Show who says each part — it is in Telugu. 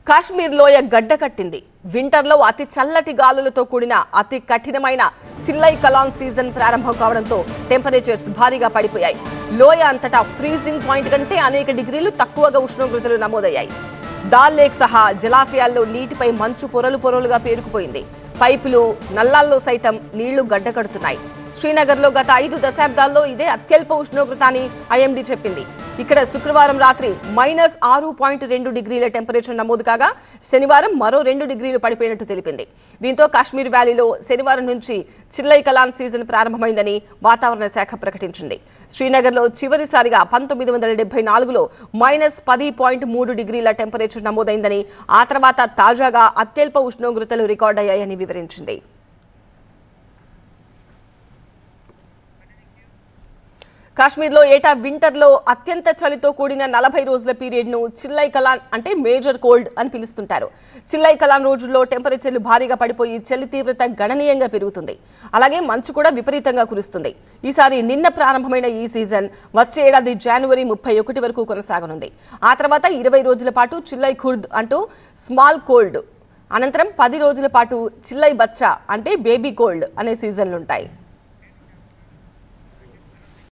Speaker 1: కాశ్మీర్ లోయ గడ్డకట్టింది. వింటర్లో అతి చల్లటి గాలులతో కూడిన అతి కఠినమైన చిల్లై కలాన్ సీజన్ ప్రారంభం కావడంతో టెంపరేచర్స్ భారీగా పడిపోయాయి. లోయ అంతటా ఫ్రీజింగ్ పాయింట్ కంటే అనేక డిగ్రీలు తక్కువగా ఉష్ణోగ్రతలు నమోదయ్యాయి. దాల్ లేక్ సహా జలాశయాల్లో నీటిపై మంచు పొరలుగా పేరుకుపోయింది. పైపులు, నల్లాల్లో సైతం నీళ్లు గడ్డకడుతున్నాయి. శ్రీనగర్లో గత 5 దశాబ్దాల్లో ఇదే అత్యల్ప ఉష్ణోగ్రత అని ఐఎండీ చెప్పింది. ఇక్కడ శుక్రవారం రాత్రి -6.2 డిగ్రీల టెంపరేచర్ నమోదు కాగా శనివారం మరో 2 డిగ్రీలు పడిపోయినట్టు తెలిపింది. దీంతో కాశ్మీర్ వ్యాలీలో శనివారం నుంచి చిల్లై కలాన్ సీజన్ ప్రారంభమైందని వాతావరణ శాఖ ప్రకటించింది. శ్రీనగర్లో చివరిసారిగా 1974లో -10.3 డిగ్రీల టెంపరేచర్ నమోదైందని, ఆ తర్వాత తాజాగా అత్యల్ప ఉష్ణోగ్రతలు రికార్డయ్యాయని వివరించింది. కాశ్మీర్లో ఏటా వింటర్లో అత్యంత చలితో కూడిన 40 రోజుల పీరియడ్ను చిల్లై కలాన్ అంటే మేజర్ కోల్డ్ అని పిలుస్తుంటారు. చిల్లై కలాన్ రోజుల్లో టెంపరేచర్లు భారీగా పడిపోయి చలి తీవ్రత గణనీయంగా పెరుగుతుంది. అలాగే మంచు కూడా విపరీతంగా కురుస్తుంది. ఈసారి నిన్న ప్రారంభమైన ఈ సీజన్ వచ్చే ఏడాది జనవరి 31 వరకు కొనసాగనుంది. ఆ తర్వాత 20 రోజుల పాటు చిల్లై ఖుర్ద్ అంటూ స్మాల్ కోల్డ్, అనంతరం 10 రోజుల పాటు చిల్లై బచ్చా అంటే బేబీ కోల్డ్ అనే సీజన్లుంటాయి.